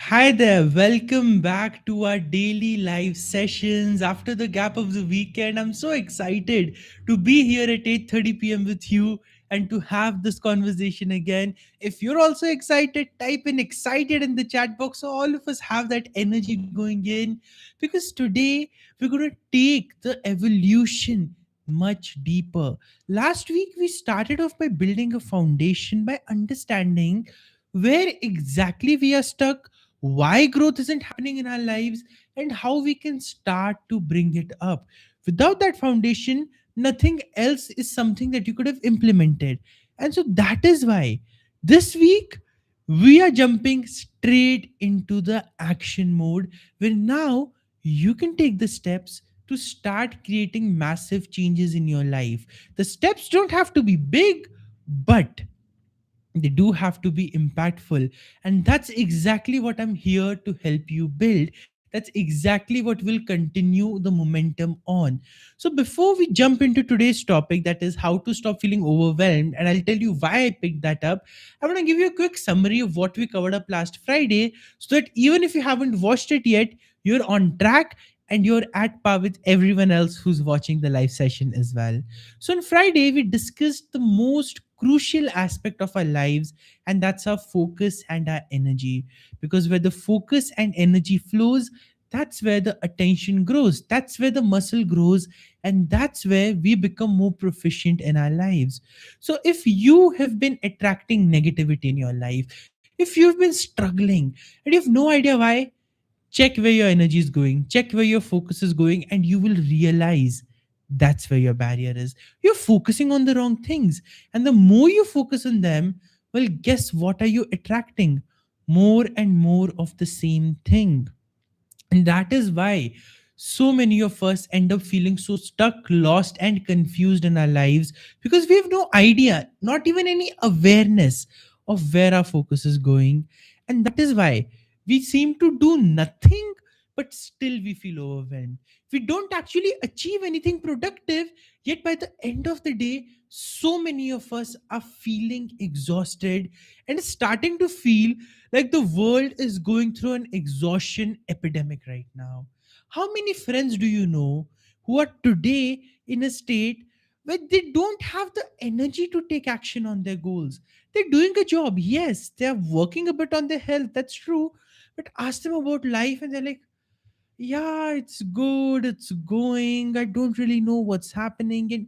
Hi there, welcome back to our daily live sessions after the gap of the weekend. I'm so excited to be here at 8:30 p.m. with you and to have this conversation again. If you're also excited, type in excited in the chat box so all of us have that energy going in because today we're going to take the evolution much deeper. Last week we started off by building a foundation by understanding where exactly we are stuck, why growth isn't happening in our lives, and how we can start to bring it up. Without that foundation, nothing else is something that you could have implemented. And so that is why this week we are jumping straight into the action mode where now you can take the steps to start creating massive changes in your life. The steps don't have to be big, but they do have to be impactful, and that's exactly what I'm here to help you build. That's exactly what will continue the momentum on. So before we jump into today's topic, that is how to stop feeling overwhelmed, and I'll tell you why I picked that up, I want to give you a quick summary of what we covered up last Friday, so that even if you haven't watched it yet, you're on track and you're at par with everyone else who's watching the live session as well. So on Friday, we discussed the most crucial aspect of our lives, and that's our focus and our energy. Because where the focus and energy flows, that's where the attention grows, that's where the muscle grows, and that's where we become more proficient in our lives. So if you have been attracting negativity in your life, if you've been struggling and you have no idea why, check where your energy is going, check where your focus is going, and you will realize that's where your barrier is. You're focusing on the wrong things, and the more you focus on them, well, guess what are you attracting? More and more of the same thing. And that is why so many of us end up feeling so stuck, lost, and confused in our lives because we have no idea, not even any awareness of where our focus is going. And that is why we seem to do nothing, but still we feel overwhelmed. We don't actually achieve anything productive, yet by the end of the day, so many of us are feeling exhausted and starting to feel like the world is going through an exhaustion epidemic right now. How many friends do you know who are today in a state where they don't have the energy to take action on their goals? They're doing a job, yes, they're working a bit on their health, that's true. But ask them about life, and they're like, yeah, it's good, it's going, I don't really know what's happening. And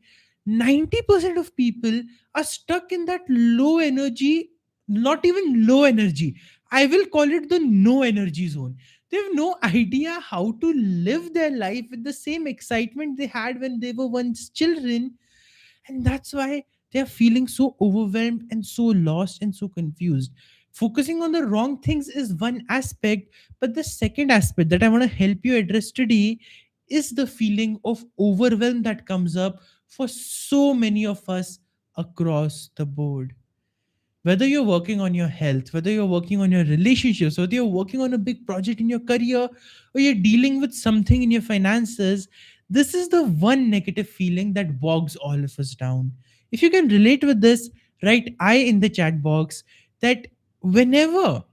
90% of people are stuck in that low energy, not even low energy, I will call it the no energy zone. They have no idea how to live their life with the same excitement they had when they were once children, and that's why they're feeling so overwhelmed and so lost and so confused. Focusing on the wrong things is one aspect, but the second aspect that I want to help you address today is the feeling of overwhelm that comes up for so many of us across the board. Whether you're working on your health, whether you're working on your relationships, whether you're working on a big project in your career, or you're dealing with something in your finances, this is the one negative feeling that bogs all of us down. If you can relate with this, write I in the chat box that whenever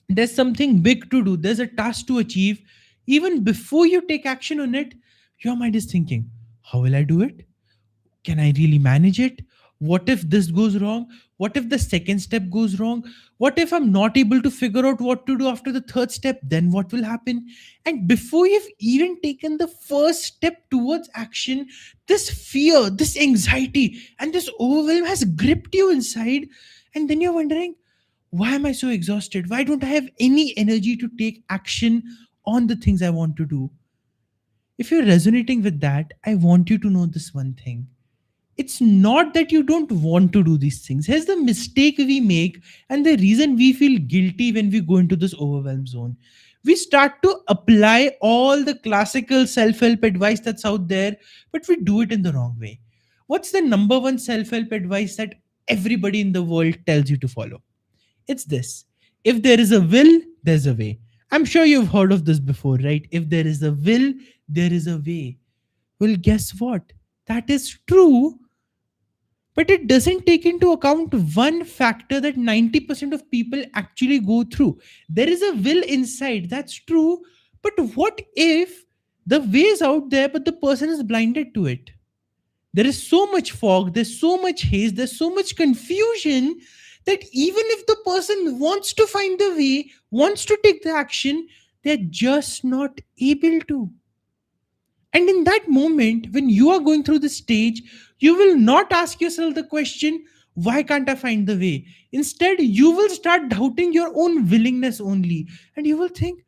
there's something big to do, there's a task to achieve, even before you take action on it, your mind is thinking, how will I do it? Can I really manage it? What if this goes wrong? What if the second step goes wrong? What if I'm not able to figure out what to do after the third step? Then what will happen? And before you've even taken the first step towards action, this fear, this anxiety, and this overwhelm has gripped you inside. And then you're wondering, why am I so exhausted? Why don't I have any energy to take action on the things I want to do? If you're resonating with that, I want you to know this one thing. It's not that you don't want to do these things. Here's the mistake we make, and the reason we feel guilty when we go into this overwhelm zone. We start to apply all the classical self help advice that's out there, but we do it in the wrong way. What's the number one self help advice that everybody in the world tells you to follow? It's this: if there is a will, there's a way. I'm sure you've heard of this before, right? If there is a will, there is a way. Well, guess what? That is true, But it doesn't take into account one factor that 90% of people actually go through. There is a will inside, that's true. But what if the way is out there, but the person is blinded to it? There is so much fog, there's so much haze, there's so much confusion that even if the person wants to find the way, wants to take the action, they're just not able to. And in that moment, when you are going through the stage, you will not ask yourself the question, why can't I find the way? Instead, you will start doubting your own willingness only. And you will think,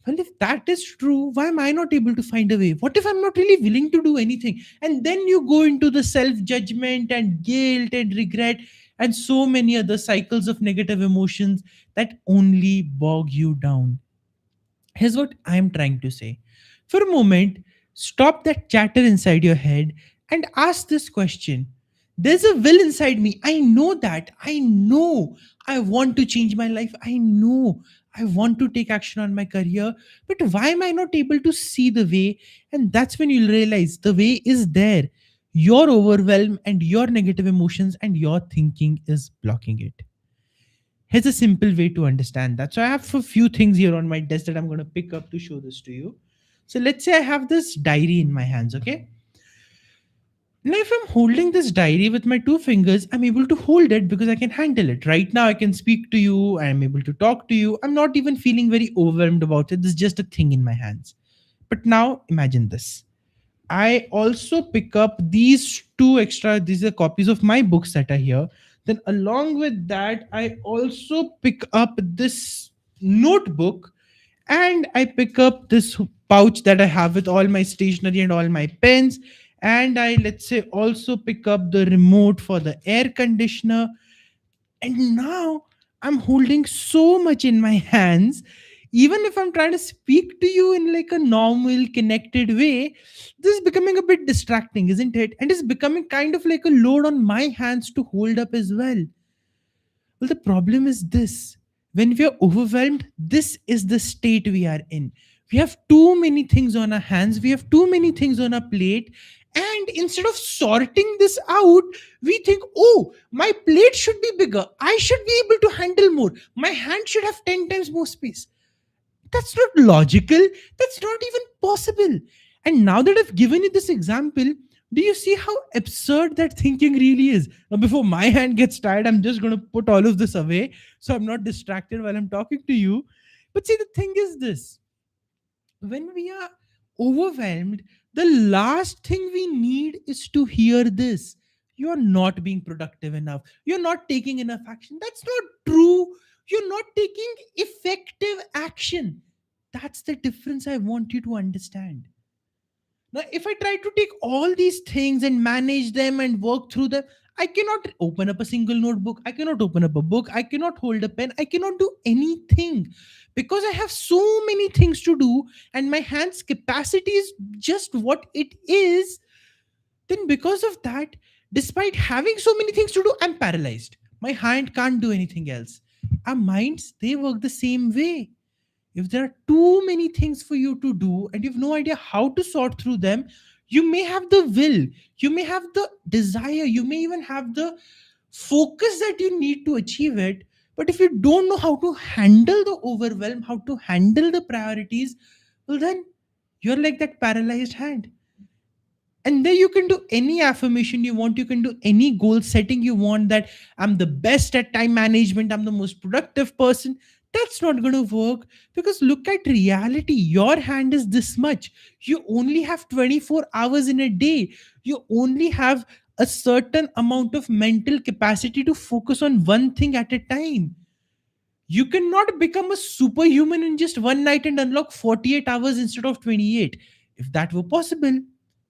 well, if that is true, why am I not able to find a way? What if I'm not really willing to do anything? And then you go into the self judgment and guilt and regret and so many other cycles of negative emotions that only bog you down. Here's what I'm trying to say. For a moment, stop that chatter inside your head and ask this question. There's a will inside me. I know that. I know I want to change my life. I know I want to take action on my career. But why am I not able to see the way? And that's when you'll realize the way is there. Your overwhelm and your negative emotions and your thinking is blocking it. Here's a simple way to understand that. So I have a few things here on my desk that I'm going to pick up to show this to you. So let's say I have this diary in my hands, okay? Now, if I'm holding this diary with my two fingers, I'm able to hold it because I can handle it. Right now, I can speak to you, I'm able to talk to you. I'm not even feeling very overwhelmed about it. This is just a thing in my hands. But now, imagine this. I also pick up these two extra, these are copies of my books that are here. Then, along with that, I also pick up this notebook and I pick up this pouch that I have with all my stationery and all my pens. And I, let's say, also pick up the remote for the air conditioner. And now I'm holding so much in my hands. Even if I'm trying to speak to you in like a normal connected way, this is becoming a bit distracting, isn't it? And it's becoming kind of like a load on my hands to hold up as well. Well, the problem is this: when we are overwhelmed, this is the state we are in. We have too many things on our hands, we have too many things on our plate, and instead of sorting this out, we think, oh, my plate should be bigger, I should be able to handle more, my hand should have 10 times more space. That's not logical. That's not even possible. And now that I've given you this example, do you see how absurd that thinking really is? Now, before my hand gets tired, I'm just going to put all of this away so I'm not distracted while I'm talking to you. But see, the thing is this: when we are overwhelmed, the last thing we need is to hear this. You're not being productive enough. You're not taking enough action. That's not true. You're not taking effective action. That's the difference I want you to understand. Now, if I try to take all these things and manage them and work through them, I cannot open up a single notebook. I cannot open up a book. I cannot hold a pen. I cannot do anything because I have so many things to do and my hands' capacity is just what it is. Then, because of that, despite having so many things to do, I'm paralyzed. My hand can't do anything else. Our minds, they work the same way. If there are too many things for you to do and you have no idea how to sort through them, you may have the will, you may have the desire, you may even have the focus that you need to achieve it. But if you don't know how to handle the overwhelm, how to handle the priorities, well, then you're like that paralyzed hand. And there you can do any affirmation you want, you can do any goal setting you want, that I'm the best at time management, I'm the most productive person. That's not going to work, because look at reality. Your hand is this much. You only have 24 hours in a day. You only have a certain amount of mental capacity to focus on one thing at a time. You cannot become a superhuman in just one night and unlock 48 hours instead of 28. If that were possible,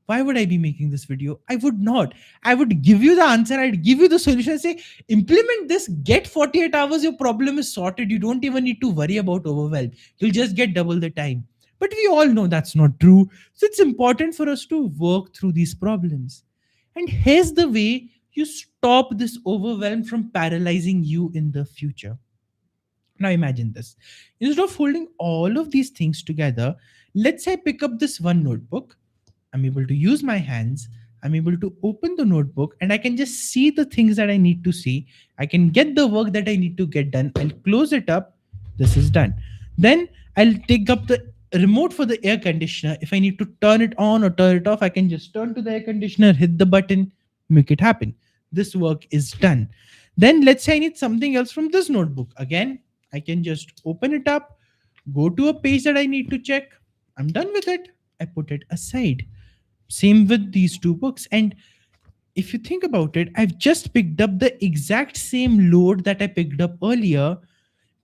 why would I be making this video? I would not. I would give you the answer, I'd give you the solution, and say, implement this, get 48 hours, your problem is sorted. You don't even need to worry about overwhelm. You'll just get double the time. But we all know that's not true. So it's important for us to work through these problems. And here's the way you stop this overwhelm from paralyzing you in the future. Now imagine this. Instead of holding all of these things together, let's say I pick up this one notebook. I'm able to use my hands. I'm able to open the notebook and I can just see the things that I need to see. I can get the work that I need to get done. I'll close it up. This is done. Then I'll take up the remote for the air conditioner. If I need to turn it on or turn it off, I can just turn to the air conditioner, hit the button, make it happen. This work is done. Then let's say I need something else from this notebook. Again, I can just open it up, go to a page that I need to check. I'm done with it. I put it aside. Same with these two books. And if you think about it, I've just picked up the exact same load that I picked up earlier.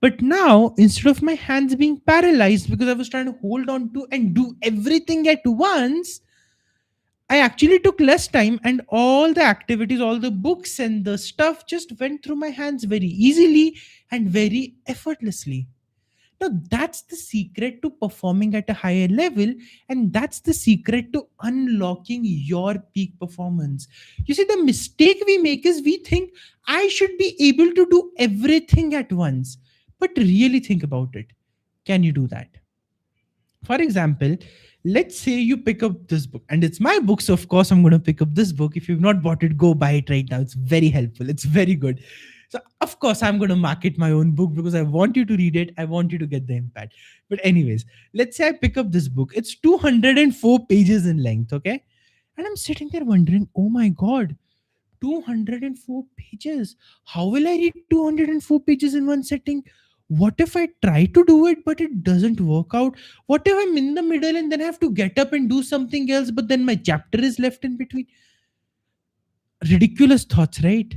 But now, instead of my hands being paralyzed because I was trying to hold on to and do everything at once, I actually took less time and all the activities, all the books and the stuff just went through my hands very easily and very effortlessly. Now, that's the secret to performing at a higher level, and that's the secret to unlocking your peak performance. You see, the mistake we make is we think I should be able to do everything at once. But really think about it. Can you do that? For example, let's say you pick up this book, and it's my book, so of course I'm going to pick up this book. If you've not bought it, go buy it right now. It's very helpful, it's very good. So of course I'm going to market my own book because I want you to read it, I want you to get the impact. But anyways, let's say I pick up this book. It's 204 pages in length, okay? And I'm sitting there wondering, oh my god, 204 pages. How will I read 204 pages in one sitting? What if I try to do it but it doesn't work out? What if I'm in the middle and then I have to get up and do something else, but then my chapter is left in between? Ridiculous thoughts, right?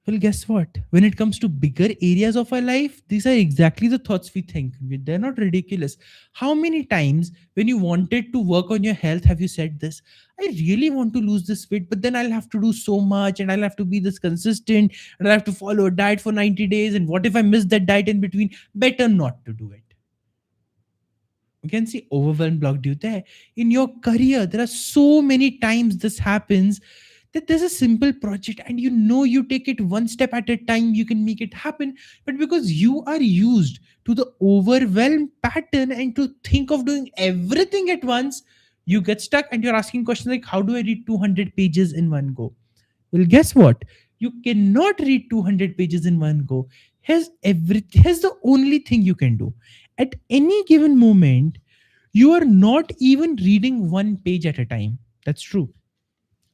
Well, guess what? When it comes to bigger areas of our life, these are exactly the thoughts we think. They're not ridiculous. How many times, when you wanted to work on your health, have you said this? I really want to lose this weight, but then I'll have to do so much and I'll have to be this consistent and I'll have to follow a diet for 90 days. And what if I miss that diet in between? Better not to do it. You can see overwhelm blocked you there. In your career, there are so many times this happens that there's a simple project and you know you take it one step at a time, you can make it happen. But because you are used to the overwhelm pattern and to think of doing everything at once, you get stuck and you're asking questions like, how do I read 200 pages in one go? Well, guess what? You cannot read 200 pages in one go. Here's the only thing you can do. At any given moment, you are not even reading one page at a time. That's true.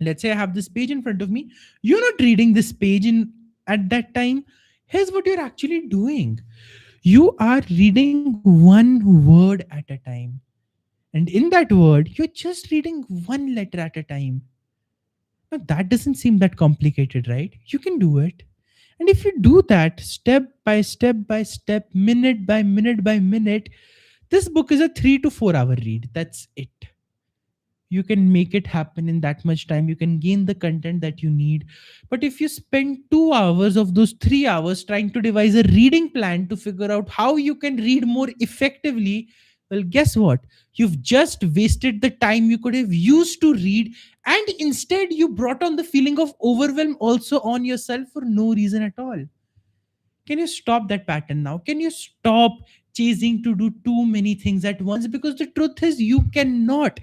Let's say I have this page in front of me. You're not reading this page in at that time. Here's what you're actually doing. You are reading one word at a time. And in that word, you're just reading one letter at a time. Now, that doesn't seem that complicated, right? You can do it. And if you do that step by step, minute by minute, this book is a 3 to 4 hour read. That's it. You can make it happen in that much time. You can gain the content that you need. But if you spend 2 hours of those 3 hours trying to devise a reading plan to figure out how you can read more effectively, well, guess what? You've just wasted the time you could have used to read, and instead you brought on the feeling of overwhelm also on yourself for no reason at all. Can you stop that pattern now? Can you stop chasing to do too many things at once? Because the truth is, you cannot.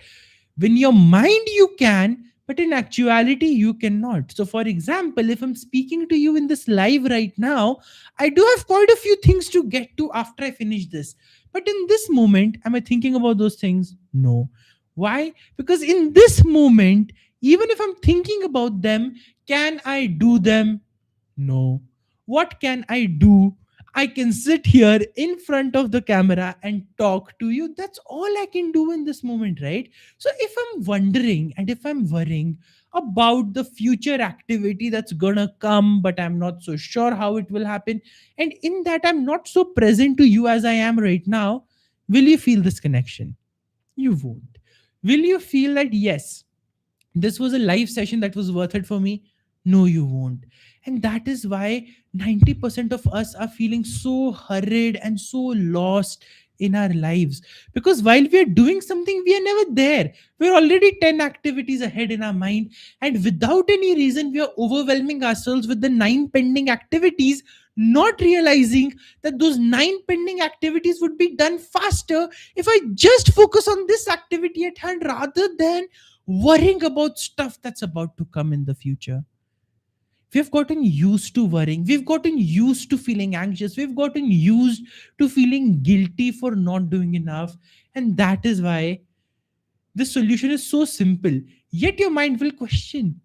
When your mind, you can, but in actuality, you cannot. So, for example, if I'm speaking to you in this live right now, I do have quite a few things to get to after I finish this. But in this moment, am I thinking about those things? No. Why? Because in this moment, even if I'm thinking about them, can I do them? No. What can I do? I can sit here in front of the camera and talk to you. That's all I can do in this moment, right? So if I'm wondering and if I'm worrying about the future activity that's gonna come, but I'm not so sure how it will happen, and in that I'm not so present to you as I am right now, will you feel this connection? You won't. Will you feel that, yes, this was a live session that was worth it for me? No, you won't. And that is why 90% of us are feeling so hurried and so lost in our lives. Because while we are doing something, we are never there. We're already 10 activities ahead in our mind. And without any reason, we are overwhelming ourselves with the 9 pending activities, not realizing that those 9 pending activities would be done faster if I just focus on this activity at hand rather than worrying about stuff that's about to come in the future. We've gotten used to worrying, we've gotten used to feeling anxious, we've gotten used to feeling guilty for not doing enough. And that is why the solution is so simple, yet your mind will question,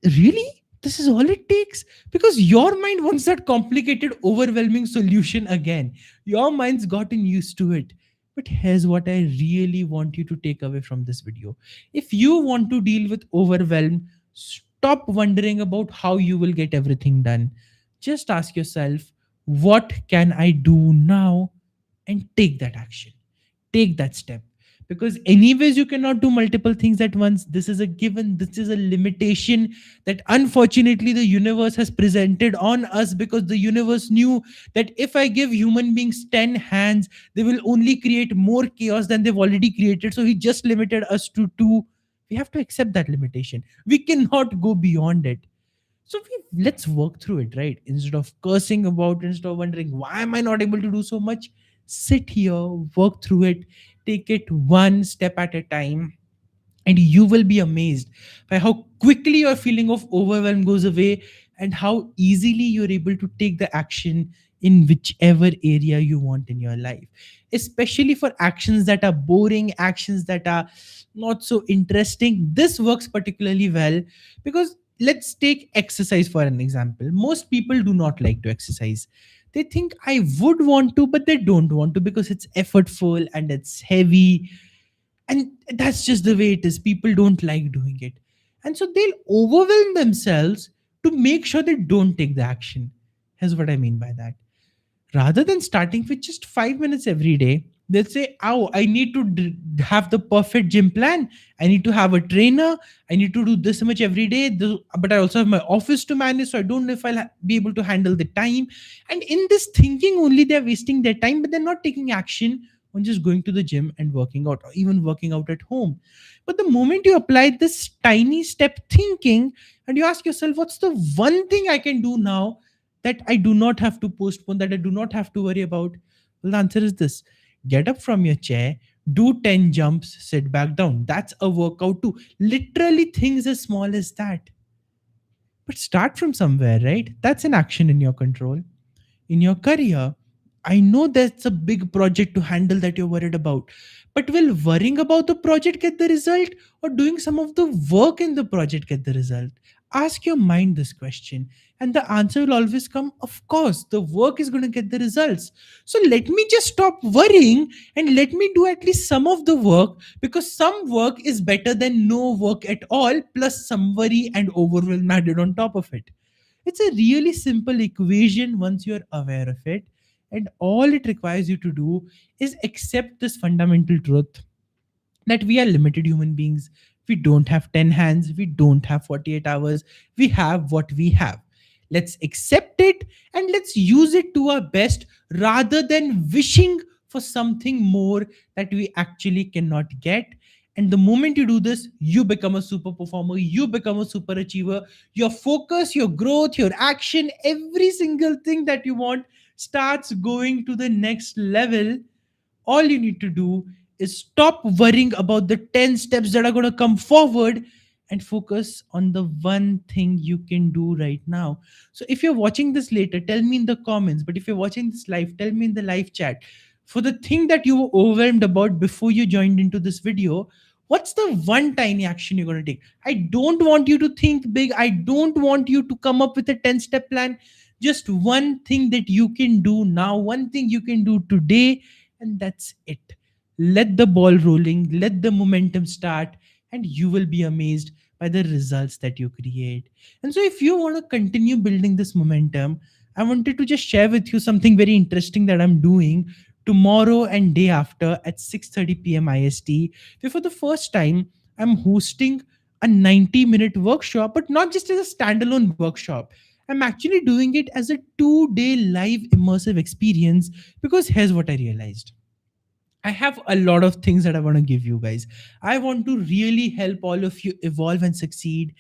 really, this is all it takes? Because your mind wants that complicated overwhelming solution again. Your mind's gotten used to it. But here's what I really want you to take away from this video. If you want to deal with overwhelm, stop wondering about how you will get everything done. Just ask yourself, what can I do now? And take that action, take that step. Because anyways, you cannot do multiple things at once. This is a given, this is a limitation that unfortunately the universe has presented on us, because the universe knew that if I give human beings 10 hands, they will only create more chaos than they've already created. So he just limited us to two. We have to accept that limitation, we cannot go beyond it. So let's work through it, right? Instead of cursing about, instead of wondering why am I not able to do so much, sit here, work through it, take it one step at a time, and you will be amazed by how quickly your feeling of overwhelm goes away, and how easily you're able to take the action in whichever area you want in your life, especially for actions that are boring, actions that are not so interesting. This works particularly well because let's take exercise for an example. Most people do not like to exercise. They think I would want to, but they don't want to because it's effortful and it's heavy, and that's just the way it is. People don't like doing it, and so they'll overwhelm themselves to make sure they don't take the action. Here's what I mean by that: rather than starting with just 5 minutes every day, they'll say, oh, I need to have the perfect gym plan, I need to have a trainer, I need to do this much every day, but I also have my office to manage, so I don't know if I'll be able to handle the time. And in this thinking only, they're wasting their time, but they're not taking action on just going to the gym and working out, or even working out at home. But the moment you apply this tiny step thinking, and you ask yourself, what's the one thing I can do now that I do not have to postpone, that I do not have to worry about? Well, the answer is this: get up from your chair, do 10 jumps, sit back down. That's a workout too. Literally, things as small as that. But start from somewhere, right? That's an action in your control. In your career, I know that's a big project to handle that you're worried about. But will worrying about the project get the result, or doing some of the work in the project get the result? Ask your mind this question, and the answer will always come, of course, the work is going to get the results. So let me just stop worrying and let me do at least some of the work, because some work is better than no work at all, plus some worry and overwhelm added on top of it. It's a really simple equation once you're aware of it. And all it requires you to do is accept this fundamental truth that we are limited human beings. We don't have 10 hands, we don't have 48 hours, we have what we have. Let's accept it and let's use it to our best, rather than wishing for something more that we actually cannot get. And the moment you do this, you become a super performer, you become a super achiever. Your focus, your growth, your action, every single thing that you want starts going to the next level. All you need to do is stop worrying about the 10 steps that are going to come forward, and focus on the one thing you can do right now. So if you're watching this later, tell me in the comments. But if you're watching this live, tell me in the live chat, for the thing that you were overwhelmed about before you joined into this video, what's the one tiny action you're going to take? I don't want you to think big, I don't want you to come up with a 10-step plan. Just one thing that you can do now, one thing you can do today, and that's it. Let the ball rolling, let the momentum start, and you will be amazed by the results that you create. And so if you want to continue building this momentum, I wanted to just share with you something very interesting that I'm doing tomorrow and day after at 6:30 p.m. IST, where for the first time I'm hosting a 90-minute workshop, but not just as a standalone workshop. I'm actually doing it as a 2-day live immersive experience, because here's what I realized: I have a lot of things that I want to give you guys. I want to really help all of you evolve and succeed.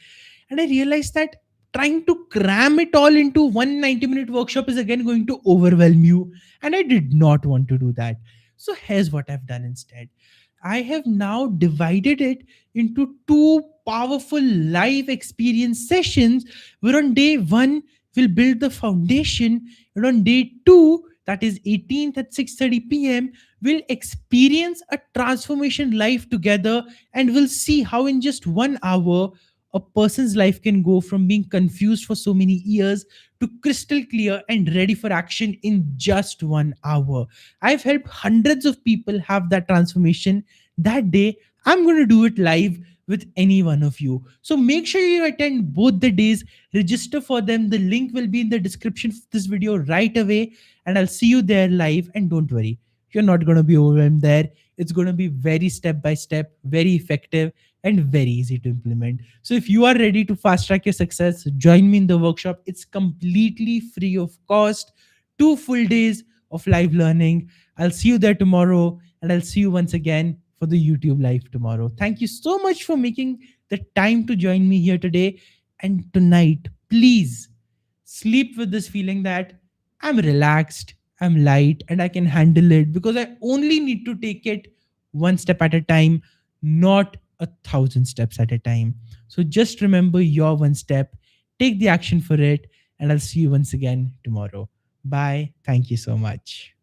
And I realized that trying to cram it all into one 90-minute workshop is again going to overwhelm you. And I did not want to do that. So here's what I've done instead. I have now divided it into two powerful live experience sessions where on day one we'll build the foundation, and on day two, that is 18th at 6:30 p.m., we'll experience a transformation live together, and we'll see how in just 1 hour a person's life can go from being confused for so many years to crystal clear and ready for action in just 1 hour. I've helped hundreds of people have that transformation that day. I'm going to do it live with any one of you. So make sure you attend both the days, register for them. The link will be in the description of this video right away, and I'll see you there live. And don't worry, you're not going to be overwhelmed there. It's going to be very step by step, very effective, and very easy to implement. So if you are ready to fast track your success, join me in the workshop. It's completely free of cost. 2 full days of live learning. I'll see you there tomorrow, and I'll see you once again for the YouTube live tomorrow. Thank you so much for making the time to join me here today. And tonight, please sleep with this feeling that I'm relaxed, I'm light, and I can handle it because I only need to take it one step at a time, not 1,000 steps at a time. So just remember your one step, take the action for it, and I'll see you once again tomorrow. Bye. Thank you so much.